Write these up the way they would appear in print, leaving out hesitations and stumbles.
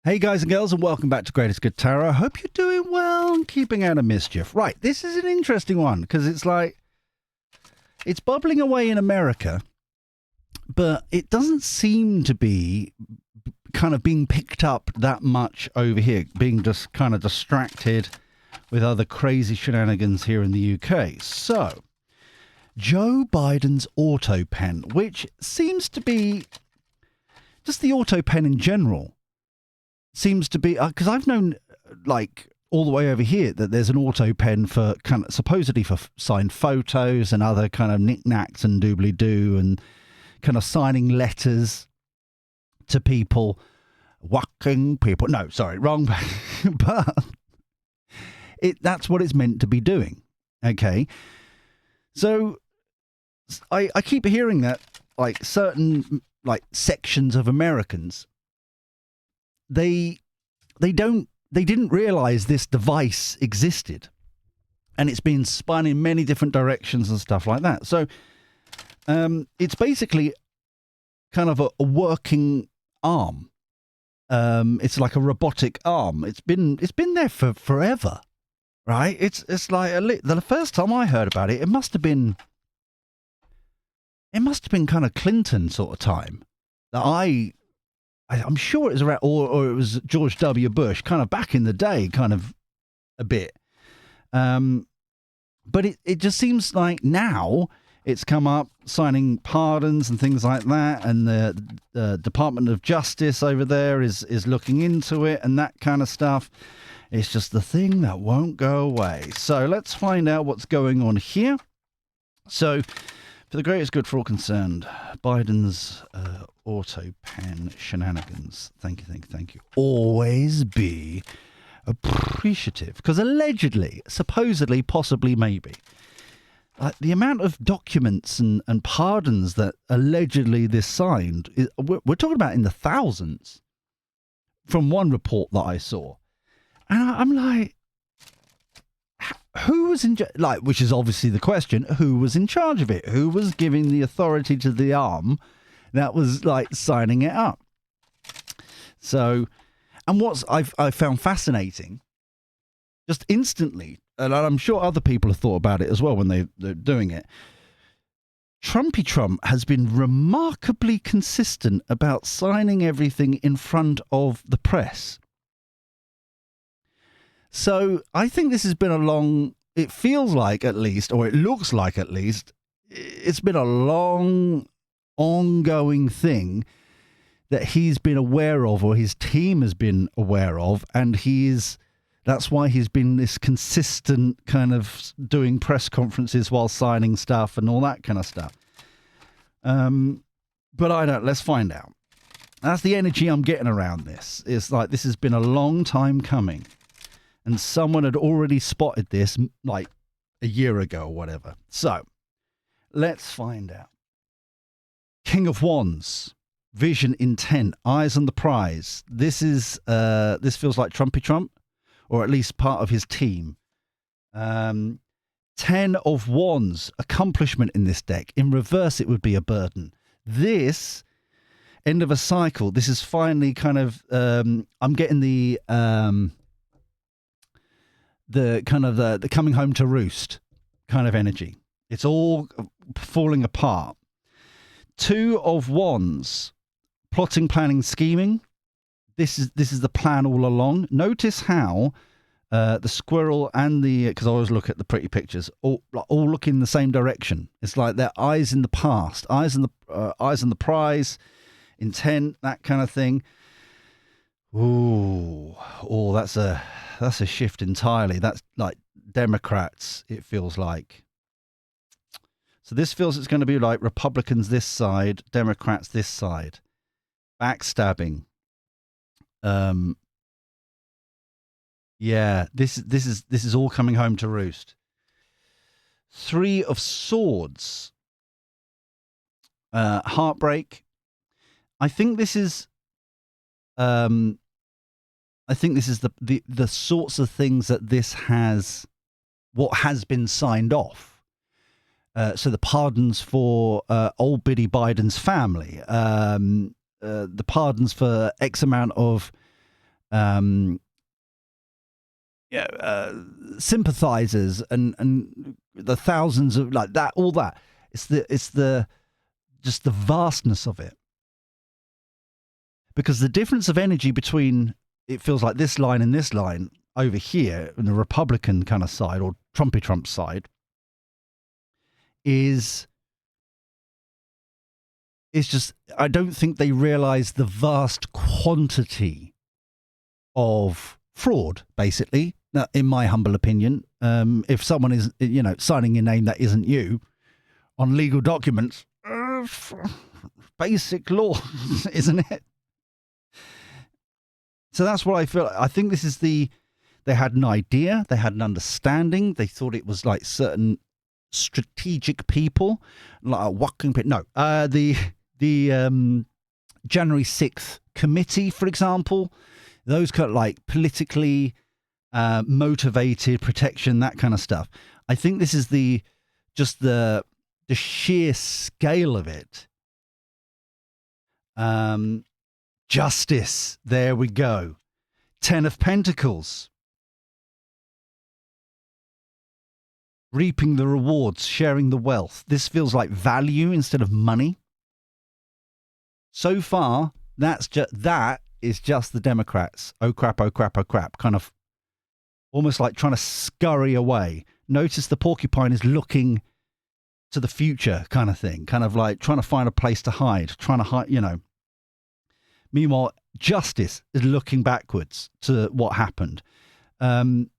Hey guys and girls, and welcome back to Greatest Good Tarot. I hope you're doing well and keeping out of mischief. Right, this is an interesting one because it's bubbling away in America, but it doesn't seem to be kind of being picked up that much over here, being just kind of distracted with other crazy shenanigans here in the UK. So, Joe Biden's Autopen, which seems to be just the Autopen in general, seems to be, because I've known like all the way over here that there's an auto pen for kind of supposedly for signed photos and other kind of knickknacks and doobly doo and kind of signing letters to people, whacking people. No, sorry, wrong. But that's what it's meant to be doing. Okay. So I keep hearing that like certain like sections of Americans, they didn't realize this device existed, and it's been spun in many different directions and stuff like that. So it's basically kind of a working arm. It's like a robotic arm. It's been there for forever, right? It's like the first time I heard about it, it must have been kind of Clinton sort of time that I'm sure it was around, or it was George W. Bush, kind of back in the day, kind of a bit. But it just seems like now it's come up signing pardons and things like that, and the Department of Justice over there is looking into it and that kind of stuff. It's just the thing that won't go away. So let's find out what's going on here. So, for the greatest good for all concerned, Biden's Autopen shenanigans. Thank you. Always be appreciative. Because allegedly, supposedly, possibly, maybe, the amount of documents and pardons that allegedly this signed, we're talking about in the thousands from one report that I saw. And I'm like, who was in which is obviously the question, who was in charge of it? Who was giving the authority to the arm that was like signing it up? So, and what's I found fascinating, just instantly, and I'm sure other people have thought about it as well when they're doing it, Trumpy Trump has been remarkably consistent about signing everything in front of the press. So I think this has been it feels like at least, or it looks like at least, it's been a long, ongoing thing that he's been aware of, or his team has been aware of, and that's why he's been this consistent kind of doing press conferences while signing stuff and all that kind of stuff. But let's find out. That's the energy I'm getting around this. It's like this has been a long time coming. And someone had already spotted this like a year ago or whatever. So, let's find out. King of Wands, vision, intent, eyes on the prize. This feels like Trumpy Trump, or at least part of his team. 10 of Wands, accomplishment in this deck. In reverse, it would be a burden. This, end of a cycle. This is finally kind of, I'm getting the kind of the coming home to roost kind of energy. It's all falling apart. 2 of Wands, plotting, planning, scheming. This is the plan all along. Notice how the squirrel and because I always look at the pretty pictures, all look in the same direction. It's like their eyes in the past, eyes on the prize, intent, that kind of thing. Ooh, that's a shift entirely. That's like Democrats, it feels like. So this feels it's going to be like Republicans this side, Democrats this side. Backstabbing. Yeah, this is all coming home to roost. 3 of Swords. Heartbreak. I think this is the sorts of things that this has, what has been signed off. So the pardons for old Biddy Biden's family, the pardons for X amount of sympathizers and the thousands of like that, all that. It's the just the vastness of it. Because the difference of energy between, it feels like this line and this line over here in the Republican kind of side or Trumpy Trump side is just, I don't think they realize the vast quantity of fraud, basically, in my humble opinion. If someone is, signing your name that isn't you on legal documents, basic law, isn't it? So that's what I feel. I think this is they had an idea, they had an understanding, they thought it was like certain strategic people, like the January 6th committee, for example, those kind of like politically motivated protection, that kind of stuff. I think this is the sheer scale of it. Justice, there we go. 10 of Pentacles. Reaping the rewards, sharing the wealth. This feels like value instead of money. So far, that is just the Democrats. Oh crap, oh crap, oh crap. Kind of almost like trying to scurry away. Notice the porcupine is looking to the future kind of thing. Kind of like trying to find a place to hide. Trying to hide, Meanwhile, justice is looking backwards to what happened. Plotting,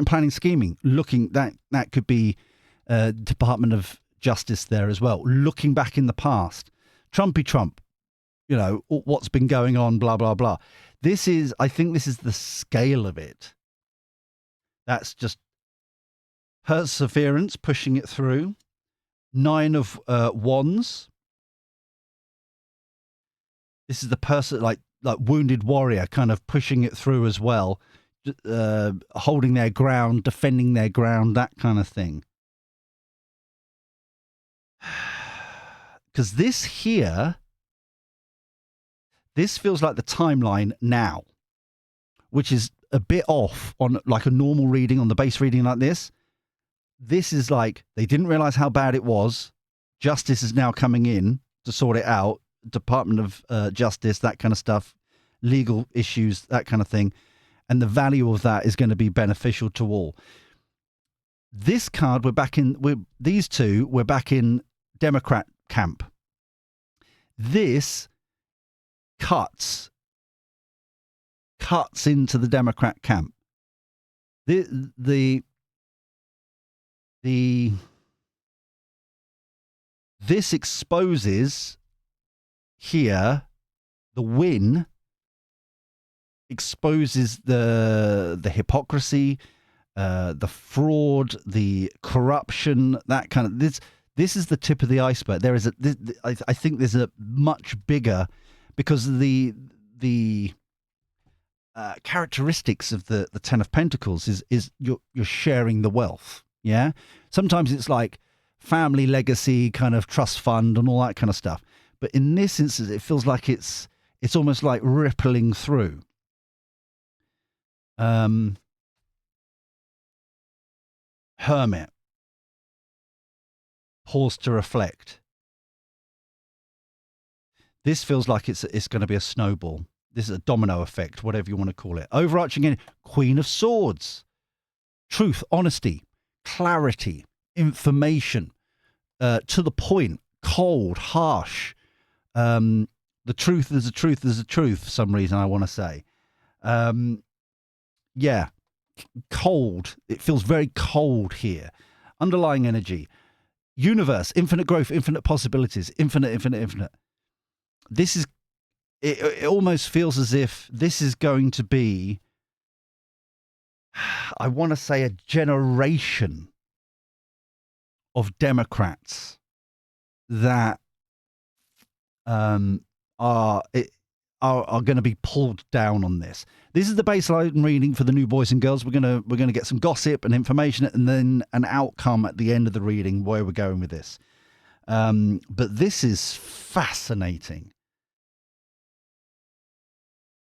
planning, scheming, looking, that could be Department of Justice there as well. Looking back in the past. Trumpy Trump, what's been going on, blah, blah, blah. I think this is the scale of it. That's just perseverance, pushing it through. 9 of Wands. This is the person, like wounded warrior, kind of pushing it through as well, holding their ground, defending their ground, that kind of thing. Because this feels like the timeline now, which is a bit off on like a normal reading, on the base reading like this. This is like, they didn't realize how bad it was. Justice is now coming in to sort it out. Department of Justice, that kind of stuff, legal issues, that kind of thing. And the value of that is going to be beneficial to all. This card, we're back in Democrat camp. This cuts into the Democrat camp. This exposes here, the win exposes the hypocrisy, the fraud, the corruption, that kind of this is the tip of the iceberg. There is I think there's a much bigger, because the characteristics of the 10 of Pentacles is you're sharing the wealth. Yeah, sometimes it's like family legacy, kind of trust fund and all that kind of stuff. But in this instance, it feels like it's almost like rippling through. Hermit. Pause to reflect. This feels like it's going to be a snowball. This is a domino effect, whatever you want to call it. Overarching, Queen of Swords. Truth, honesty, clarity, information, to the point, cold, harsh. The truth, there's a truth, for some reason I want to say. Cold. It feels very cold here. Underlying energy. Universe, infinite growth, infinite possibilities, infinite. This is, it almost feels as if this is going to be, I want to say, a generation of Democrats that are going to be pulled down on this. This is the baseline reading for the new boys and girls. We're gonna get some gossip and information, and then an outcome at the end of the reading where we're going with this. But this is fascinating.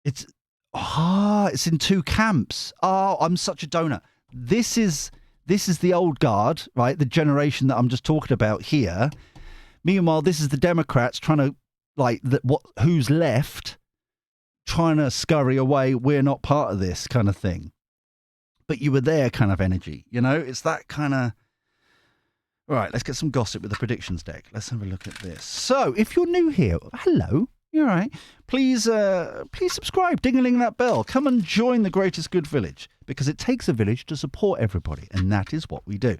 It's it's in two camps. Oh, I'm such a donut. This is the old guard, right? The generation that I'm just talking about here. Meanwhile, this is the Democrats trying to, who's left, trying to scurry away. We're not part of this kind of thing. But you were there kind of energy, you know? It's that kind of... All right, let's get some gossip with the predictions deck. Let's have a look at this. So, if you're new here, hello, you're all right. Please subscribe, ding-a-ling that bell. Come and join the greatest good village, because it takes a village to support everybody, and that is what we do.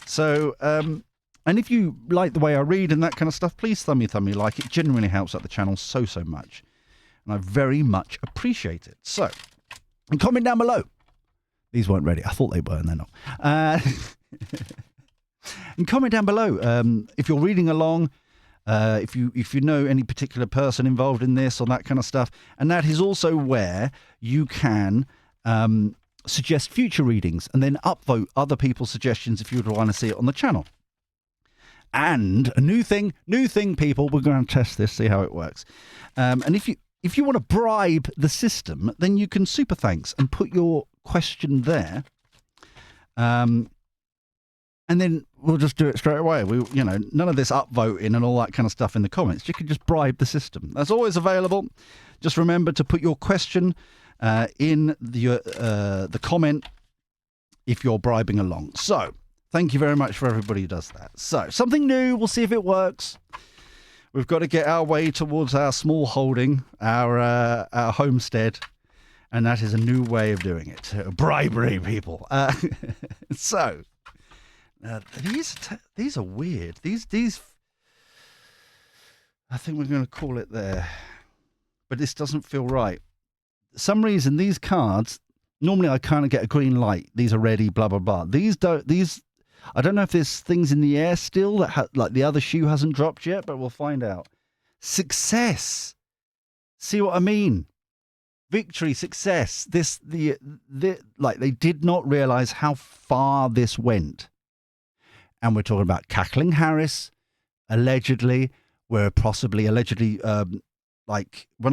So, and if you like the way I read and that kind of stuff, please thumb me like. It genuinely helps out the channel so much. And I very much appreciate it. So, and comment down below. These weren't ready. I thought they were, and they're not. And comment down below if you're reading along, if you know any particular person involved in this or that kind of stuff. And that is also where you can suggest future readings and then upvote other people's suggestions if you would want to see it on the channel. And a new thing, people. We're going to test this, see how it works. And if you want to bribe the system, then you can super thanks and put your question there. And then we'll just do it straight away. None of this upvoting and all that kind of stuff in the comments. You can just bribe the system. That's always available. Just remember to put your question in the comment if you're bribing along. So, thank you very much for everybody who does that. So, something new. We'll see if it works. We've got to get our way towards our small holding, our homestead. And that is a new way of doing it. Bribery, people. So... these are weird. These. I think we're going to call it there, but this doesn't feel right. For some reason, these cards. Normally, I kind of get a green light. These are ready. Blah blah blah. These don't. These. I don't know if there's things in the air still that like the other shoe hasn't dropped yet, but we'll find out. Success. See what I mean? Victory, success. They did not realize how far this went. And we're talking about Cackling Harris, allegedly, when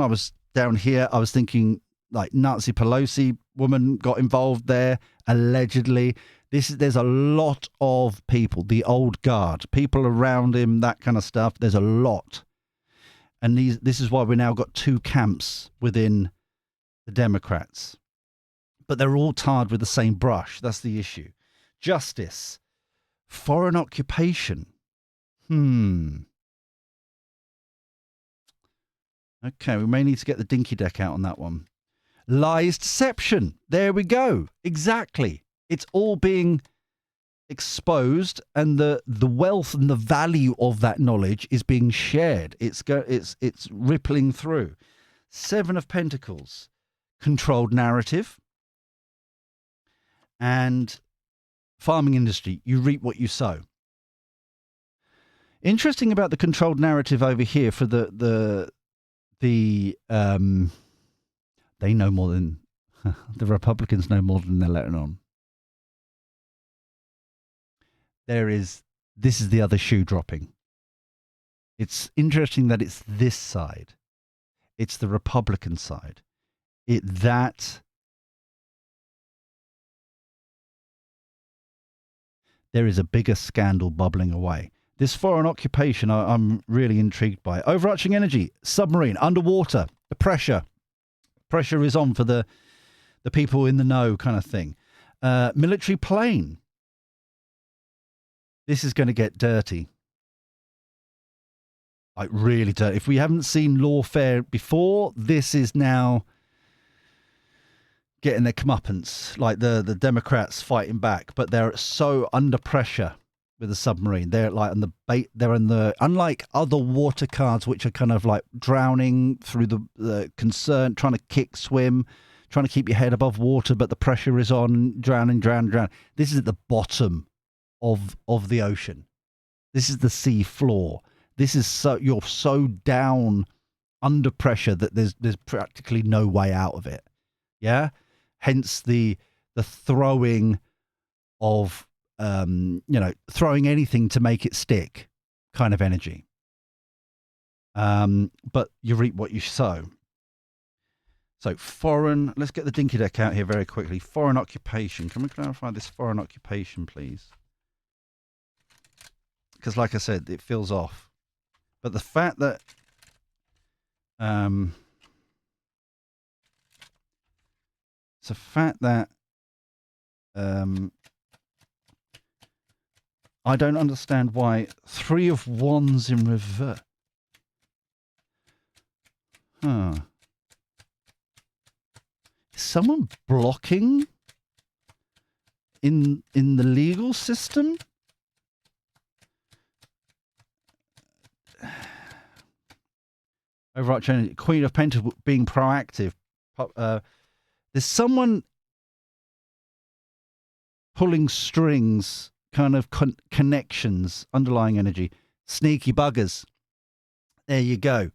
I was down here, I was thinking like Nancy Pelosi woman got involved there, allegedly. There's a lot of people, the old guard, people around him, that kind of stuff. There's a lot. And this is why we now got two camps within the Democrats. But they're all tarred with the same brush. That's the issue. Justice. Foreign occupation. Okay, we may need to get the dinky deck out on that one. Lies, deception. There we go. Exactly. It's all being exposed, and the wealth and the value of that knowledge is being shared. It's rippling through. Seven of Pentacles. Controlled narrative. And farming industry, you reap what you sow. Interesting about the controlled narrative over here for they know more than the Republicans know more than they're letting on. This is the other shoe dropping. It's interesting that it's this side. It's the Republican side. There is a bigger scandal bubbling away. This foreign occupation, I'm really intrigued by. Overarching energy, submarine, underwater, the pressure. Pressure is on for the people in the know kind of thing. Military plane. This is going to get dirty. Like really dirty. If we haven't seen lawfare before, this is now getting their comeuppance, like the Democrats fighting back, but they're so under pressure with the submarine. They're like on the bait. They're in the, unlike other water cards, which are kind of like drowning through the concern, trying to swim, trying to keep your head above water, but the pressure is on, drowning. This is at the bottom of the ocean. This is the sea floor. This is you're so down under pressure that there's practically no way out of it. Yeah. Hence the throwing of, throwing anything to make it stick kind of energy. But you reap what you sow. So foreign, let's get the dinky deck out here very quickly. Foreign occupation. Can we clarify this foreign occupation, please? Because like I said, it feels off. But the fact that it's a fact that I don't understand why 3 of Wands in reverse. Huh. Is someone blocking in the legal system? Overarching Queen of Pentacles being proactive. There's someone pulling strings, kind of connections, underlying energy. Sneaky buggers. There you go.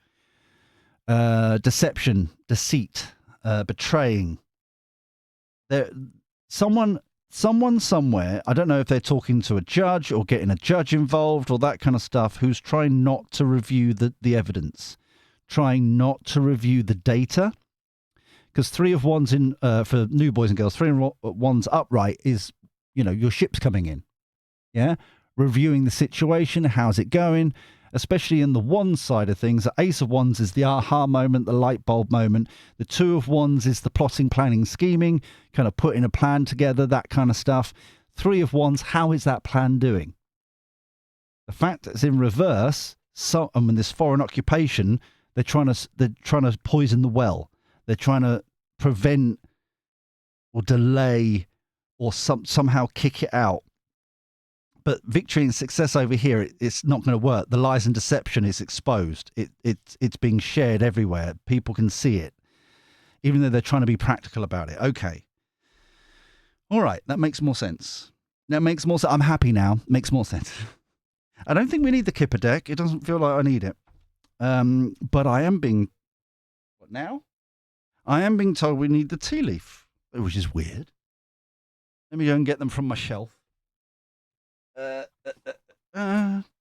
Deception, deceit, betraying. Someone somewhere, I don't know if they're talking to a judge or getting a judge involved or that kind of stuff, who's trying not to review the evidence, trying not to review the data. Because 3 of Wands in for new boys and girls, 3 of Wands upright is, your ship's coming in. Yeah, reviewing the situation, how's it going? Especially in the Wands side of things, the Ace of Wands is the aha moment, the light bulb moment. The 2 of Wands is the plotting, planning, scheming, kind of putting a plan together, that kind of stuff. 3 of Wands, how is that plan doing? The fact that it's in reverse, and when this foreign occupation, they're trying to poison the well. They're trying to prevent or delay or somehow kick it out. But victory and success over here, it's not going to work. The lies and deception is exposed. It's being shared everywhere. People can see it, even though they're trying to be practical about it. Okay. All right. That makes more sense. That makes more sense. I'm happy now. Makes more sense. I don't think we need the Kipper deck. It doesn't feel like I need it. But I am being... What now? I am being told we need the tea leaf, which is weird. Let me go and get them from my shelf.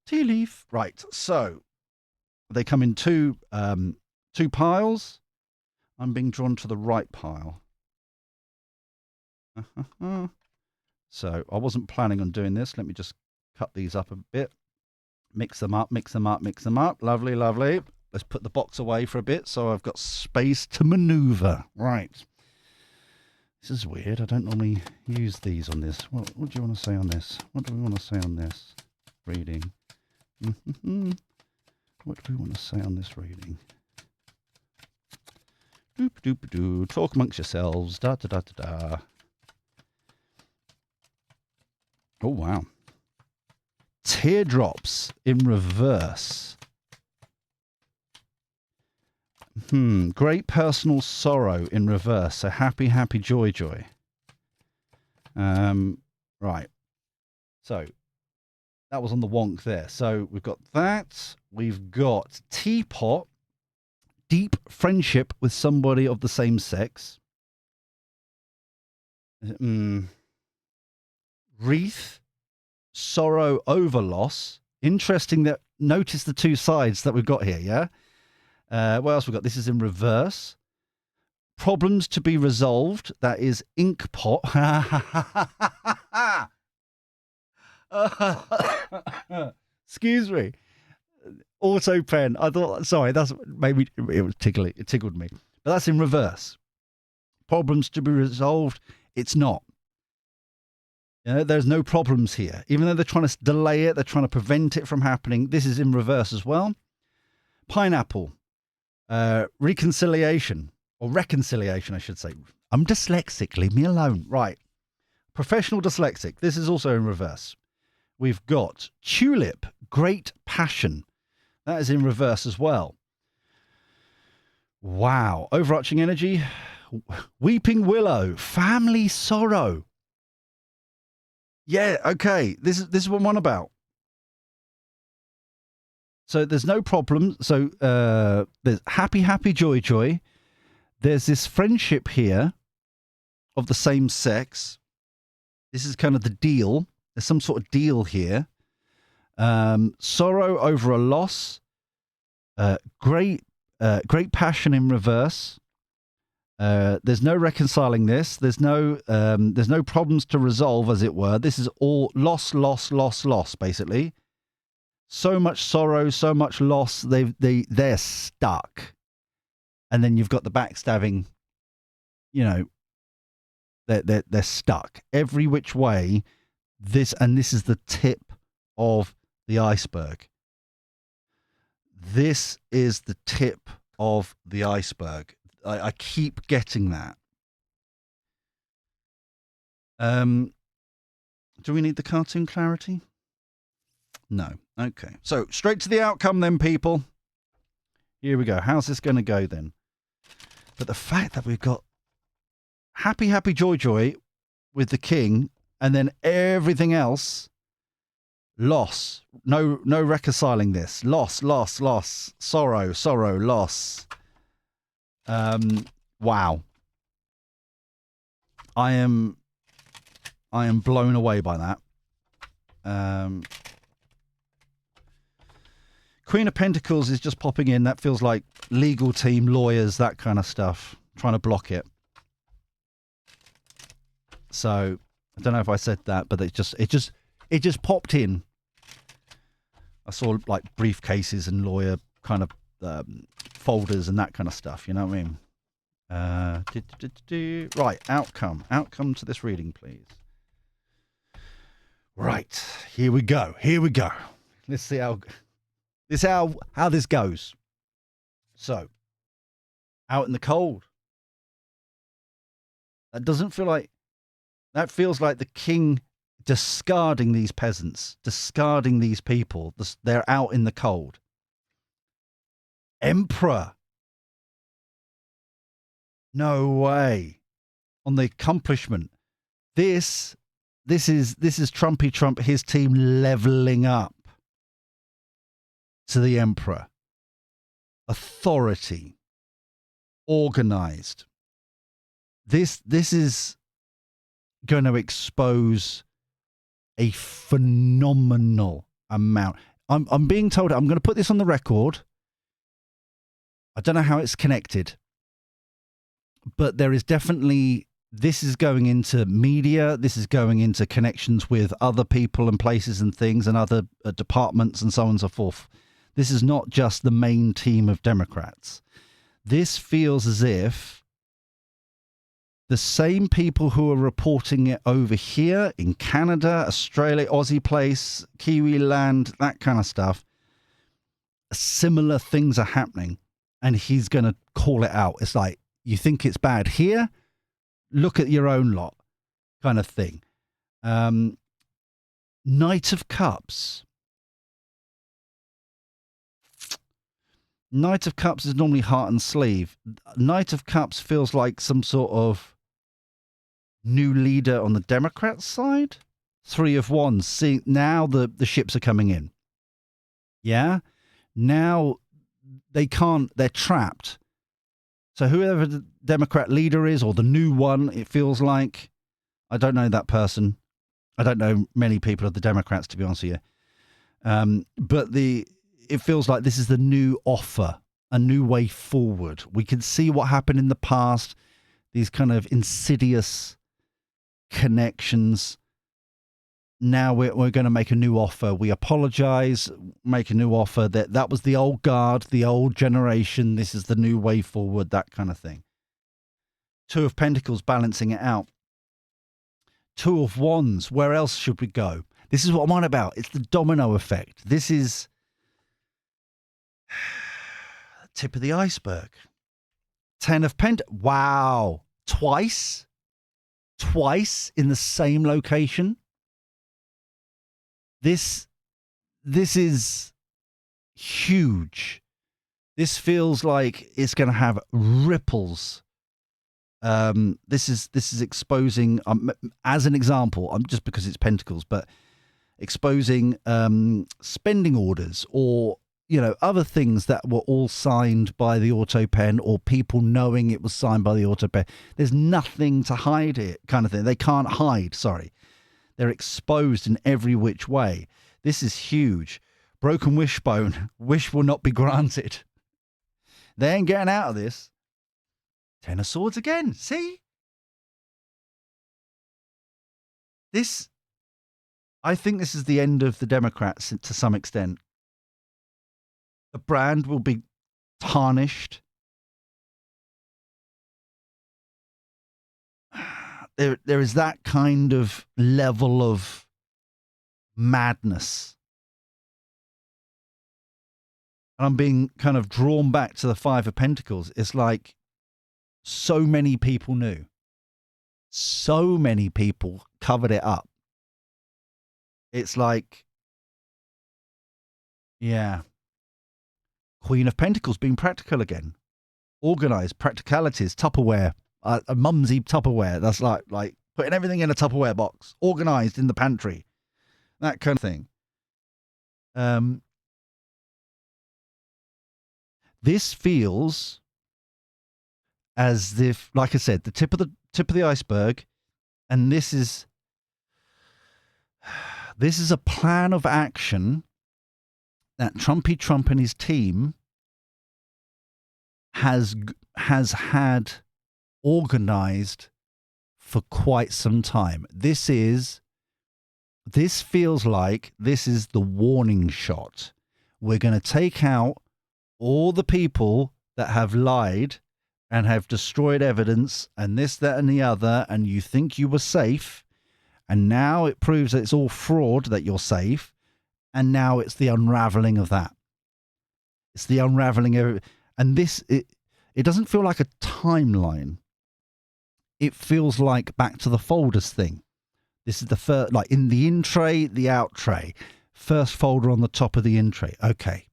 Tea leaf. Right, so they come in two piles. I'm being drawn to the right pile. So I wasn't planning on doing this. Let me just cut these up a bit. Mix them up, mix them up, mix them up. Lovely, lovely. Let's put the box away for a bit so I've got space to maneuver. Right. This is weird. I don't normally use these on this. What do you want to say on this? What do we want to say on this reading? What do we want to say on this reading? Doop doop doo. Talk amongst yourselves. Da da da da da. Oh wow. Teardrops in reverse. Great personal sorrow in reverse. So happy, happy, joy, joy. Right. So that was on the wonk there. So we've got that. We've got teapot. Deep friendship with somebody of the same sex. Wreath. Sorrow over loss. Interesting that notice the two sides that we've got here, yeah? What else we got? This is in reverse. Problems to be resolved. That is ink pot. Excuse me. Auto pen. I thought, sorry, that's maybe it was tickly. It tickled me. But that's in reverse. Problems to be resolved. It's not. There's no problems here. Even though they're trying to delay it, they're trying to prevent it from happening. This is in reverse as well. Pineapple. Reconciliation, or reconciliation, I should say. I'm dyslexic. Leave me alone. Right. Professional dyslexic. This is also in reverse. We've got tulip. Great passion. That is in reverse as well. Wow. Overarching energy. Weeping willow. Family sorrow. Yeah, okay. This is what I'm on about. So there's no problem. So there's happy, happy, joy, joy. There's this friendship here of the same sex. This is kind of the deal. There's some sort of deal here. Sorrow over a loss. Great passion in reverse. There's no reconciling this. There's no problems to resolve, as it were. This is all loss, basically. So much sorrow, so much loss. They're stuck. And then you've got the backstabbing. You know, they're stuck every which way. This is the tip of the iceberg. This is the tip of the iceberg. I keep getting that. Do we need the cartoon clarity? No. Okay. So straight to the outcome then, people. Here we go. How's this going to go then? But the fact that we've got happy, joy with the king, and then everything else, loss. No reconciling this. Loss. Sorrow, loss. Wow. I am blown away by that. Queen of Pentacles is just popping in. That feels like legal team, lawyers, that kind of stuff, trying to block it. So I don't know if I said that, but it just popped in. I saw like briefcases and lawyer kind of folders and that kind of stuff. You know what I mean? Right, outcome to this reading, please. Right, here we go. Let's see how this goes. So, out in the cold. That feels like the king discarding these peasants, discarding these people. They're out in the cold. Emperor. No way. On the accomplishment. This is Trumpy Trump, his team leveling up to the emperor. Authority. Organized. This is going to expose a phenomenal amount. I'm being told, I'm going to put this on the record. I don't know how it's connected, but there is definitely, this is going into media. This is going into connections with other people and places and things and other departments and so on and so forth. This is not just the main team of Democrats. This feels as if the same people who are reporting it over here in Canada, Australia, Aussie place, Kiwi land, that kind of stuff, similar things are happening, and he's going to call it out. It's like, you think it's bad here? Look at your own lot, kind of thing. Knight of Cups. Knight of Cups is normally heart and sleeve. Knight of Cups feels like some sort of new leader on the Democrat side. Three of Wands. See, now the ships are coming in. Yeah? Now they can't, they're trapped. So whoever the Democrat leader is, or the new one, it feels like, I don't know that person. I don't know many people of the Democrats, to be honest with you. But it feels like this is the new offer, a new way forward. We can see what happened in the past, these kind of insidious connections. Now we're going to make a new offer. We apologize, make a new offer. That was the old guard, the old generation. This is the new way forward, that kind of thing. Two of Pentacles balancing it out. Two of Wands, where else should we go? This is what I'm on about. It's the domino effect. This is tip of the iceberg. Ten of Pentacles. Wow. Twice in the same location. This is huge. This feels like it's going to have ripples. This is exposing, as an example, just because it's Pentacles, but exposing spending orders or, you know, other things that were all signed by the Autopen, or people knowing it was signed by the Autopen. There's nothing to hide it, kind of thing. They can't hide, sorry. They're exposed in every which way. This is huge. Broken wishbone. Wish will not be granted. They ain't getting out of this. Ten of Swords again. See? I think this is the end of the Democrats to some extent. The brand will be tarnished. There is that kind of level of madness. And I'm being kind of drawn back to the Five of Pentacles. It's like so many people knew. So many people covered it up. It's like, yeah. Queen of Pentacles being practical again. Organized, practicalities, Tupperware. A mumsy Tupperware. That's like putting everything in a Tupperware box. Organized in the pantry. That kind of thing. This feels as if, like I said, the tip of the iceberg, and this is a plan of action that Trumpy Trump and his team has had organized for quite some time. This feels like this is the warning shot. We're going to take out all the people that have lied and have destroyed evidence and this, that, and the other, and you think you were safe, and now it proves that it's all fraud, that you're safe, and now it's the unraveling of that. It's the unraveling of, and this, it doesn't feel like a timeline. It feels like back to the folders thing. This is the first, like in the in tray, the out tray. First folder on the top of the in tray. Okay.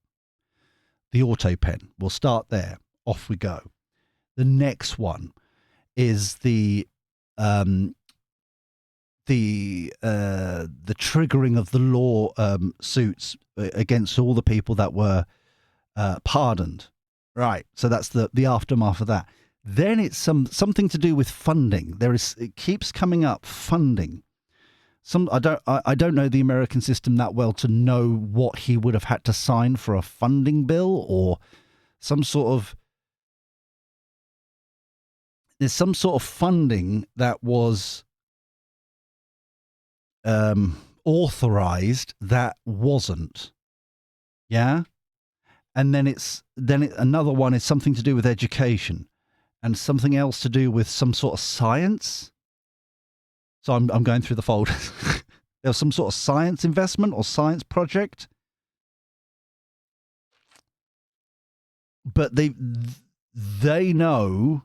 The Autopen. We'll start there. Off we go. The next one is the triggering of the law suits against all the people that were pardoned. Right. So that's the aftermath of that. Then it's something to do with funding. It keeps coming up, funding. I don't know the American system that well to know what he would have had to sign for a funding bill, or some sort of, there's some sort of funding that was authorized that wasn't. Yeah. And then another one is something to do with education, and something else to do with some sort of science. So I'm going through the folders. There's some sort of science investment or science project. But they know,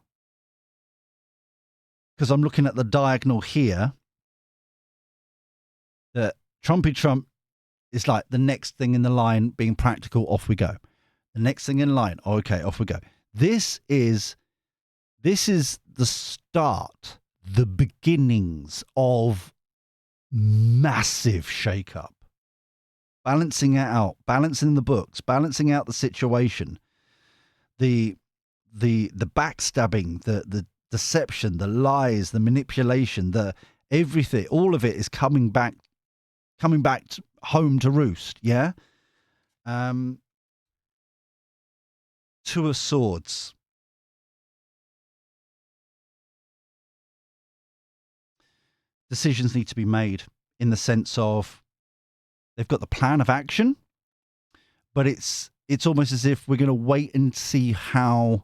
because I'm looking at the diagonal here, that Trumpy Trump is like the next thing in the line, being practical, off we go. The next thing in line, okay, off we go. This is the start, the beginnings of massive shakeup. Balancing it out, balancing the books, balancing out the situation, the backstabbing, the deception, the lies, the manipulation, the everything, all of it is coming back home to roost. Yeah. Two of Swords. Decisions need to be made in the sense of they've got the plan of action, but it's almost as if we're going to wait and see how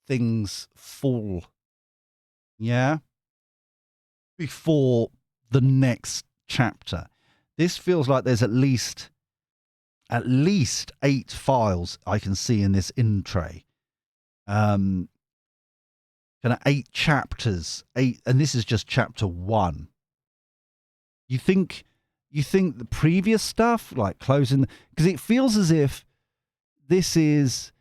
things fall. Yeah. Before the next chapter. This feels like there's at least 8 files I can see in this in tray. Kind of 8 chapters, 8, and this is just chapter 1. You think the previous stuff, like closing, because it feels as if this is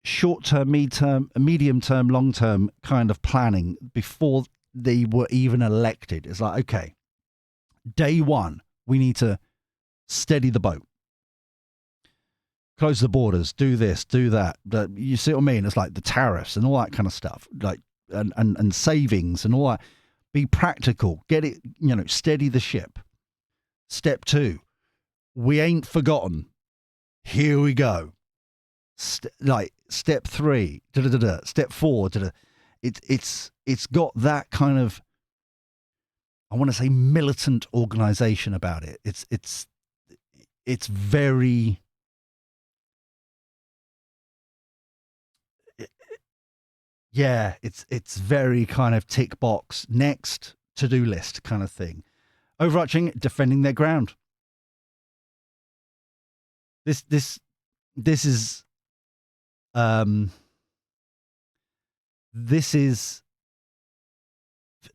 short-term, medium-term, long-term kind of planning before they were even elected. It's like, okay, day 1, we need to steady the boat. Close the borders, do this, do that. You see what I mean? It's like the tariffs and all that kind of stuff, like and savings and all that. Be practical, get it, steady the ship. Step 2, we ain't forgotten. Here we go. like step 3, step 4. It's got that kind of, I want to say, militant organization about it. It's very, yeah, it's very kind of tick box, next to-do list kind of thing. Overarching, defending their ground. This is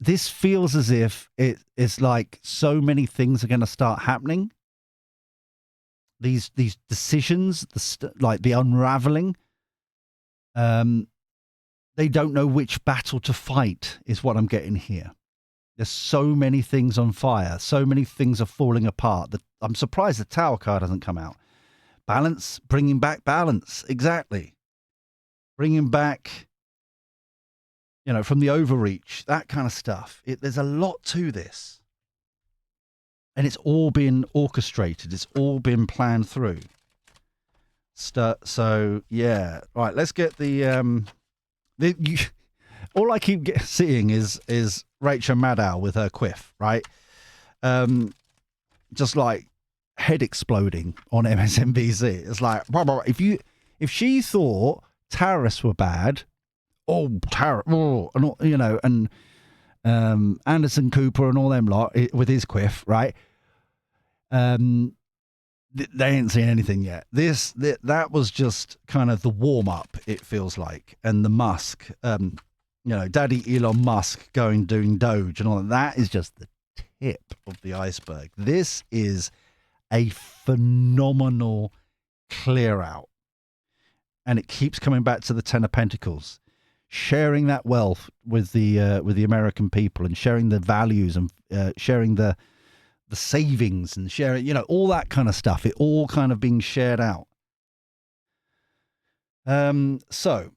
this feels as if it's like so many things are going to start happening. These decisions, like the unraveling. They don't know which battle to fight, is what I'm getting here. There's so many things on fire. So many things are falling apart. I'm surprised the Tower card hasn't come out. Balance, bringing back balance. Exactly. Bringing back, from the overreach, that kind of stuff. There's a lot to this. And it's all been orchestrated. It's all been planned through. So, yeah. Right, let's get all I keep seeing is Rachel Maddow with her quiff, right? Just like head exploding on MSNBC. It's like, if she thought terrorists were bad, and Anderson Cooper and all them lot with his quiff, right? They ain't seen anything yet. That was just kind of the warm up, it feels like. And the Musk, Daddy Elon Musk doing Doge and all that is just the tip of the iceberg. This is a phenomenal clear out. And it keeps coming back to the Ten of Pentacles, sharing that wealth with the American people and sharing the values and sharing the savings and sharing, all that kind of stuff. It all kind of being shared out. So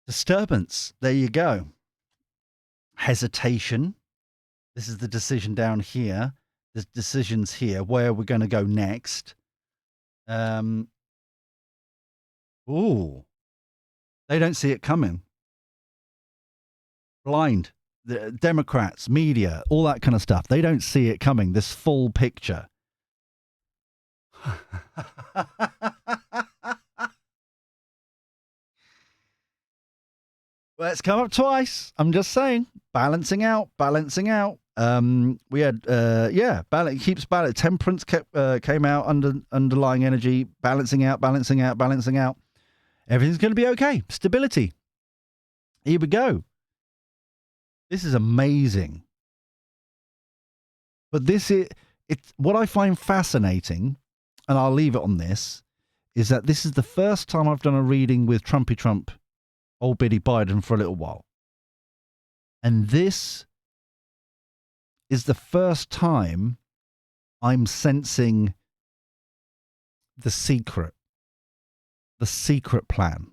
disturbance, there you go. Hesitation. This is the decision down here. There's decisions here. Where we're going to go next. Ooh. They don't see it coming. Blind. The Democrats, media, all that kind of stuff. They don't see it coming. This full picture. Well, it's come up twice. I'm just saying. Balancing out. We had, balance keeps balance. Temperance came out underlying energy. Balancing out. Everything's going to be okay. Stability. Here we go. This is amazing. But it's what I find fascinating, and I'll leave it on this, is that this is the first time I've done a reading with Trumpy Trump, old Biddy Biden for a little while. And this is the first time I'm sensing the secret plan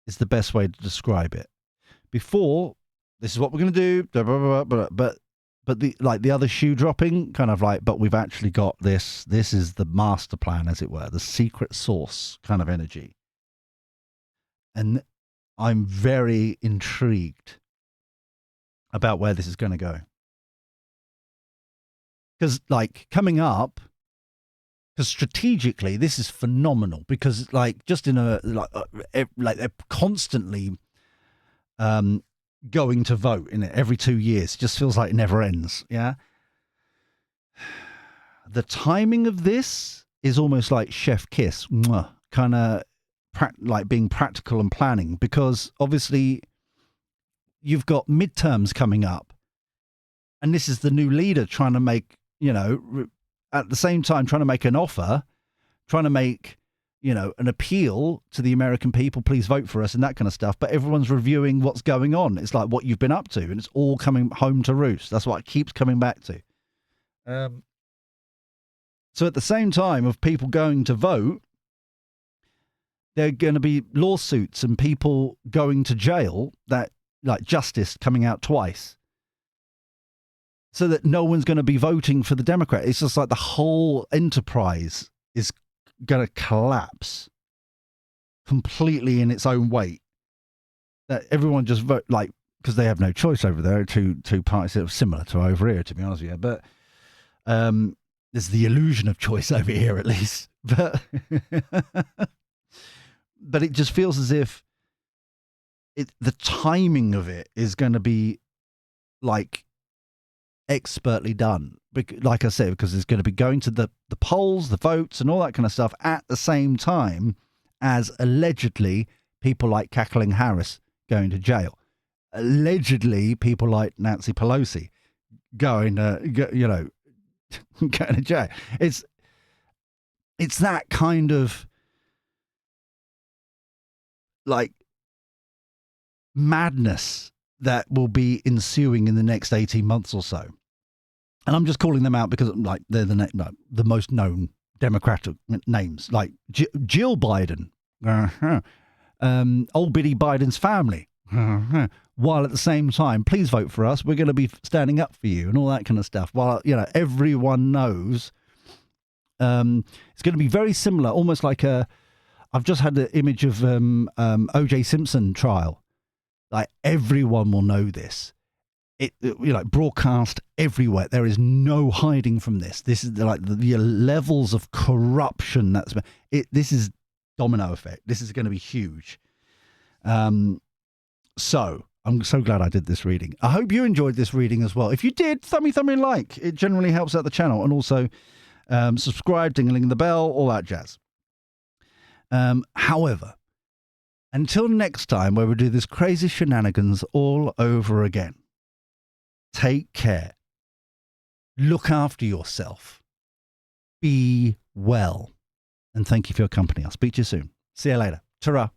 is the best way to describe it. Before, this is what we're going to do, blah, blah, blah, blah, but the other shoe dropping, kind of like, but we've actually got this. This is the master plan, as it were, the secret sauce kind of energy. And I'm very intrigued about where this is going to go. Because, coming up, because strategically, this is phenomenal. Because, just in they're constantly going to vote in it every 2 years. It just feels like it never ends. Yeah. The timing of this is almost like chef kiss, kind of like being practical and planning, because obviously you've got midterms coming up, and this is the new leader trying to make, at the same time trying to make an offer, trying to make, an appeal to the American people, please vote for us and that kind of stuff. But everyone's reviewing what's going on. It's like what you've been up to, and it's all coming home to roost. That's what it keeps coming back to. So at the same time of people going to vote, there are going to be lawsuits and people going to jail, that justice coming out twice, so that no one's going to be voting for the Democrat. It's just like the whole enterprise is going to collapse completely in its own weight. That everyone just vote like, because they have no choice over there. Two parties that are similar to over here, to be honest with you. But there's the illusion of choice over here, at least. But but it just feels as if the timing of it is going to be like expertly done. Like I said, because it's going to be going to the polls, the votes, and all that kind of stuff at the same time as allegedly people like Cackling Harris going to jail. Allegedly, people like Nancy Pelosi going to jail. It's that kind of like madness that will be ensuing in the next 18 months or so. And I'm just calling them out because like they're the most known Democratic names, like Jill Biden, old Biddy Biden's family. While at the same time, please vote for us. We're going to be standing up for you and all that kind of stuff. While everyone knows it's going to be very similar, almost like I've just had the image of O.J. Simpson trial. Like everyone will know this. It broadcast everywhere. There is no hiding from this. This is like the levels of corruption this is domino effect. This is going to be huge. So I'm so glad I did this reading. I hope you enjoyed this reading as well. If you did, thumb me like. It generally helps out the channel. And also subscribe, dingling the bell, all that jazz. However, until next time where we do this crazy shenanigans all over again, take care. Look after yourself. Be well. And thank you for your company. I'll speak to you soon. See you later. Ta-ra.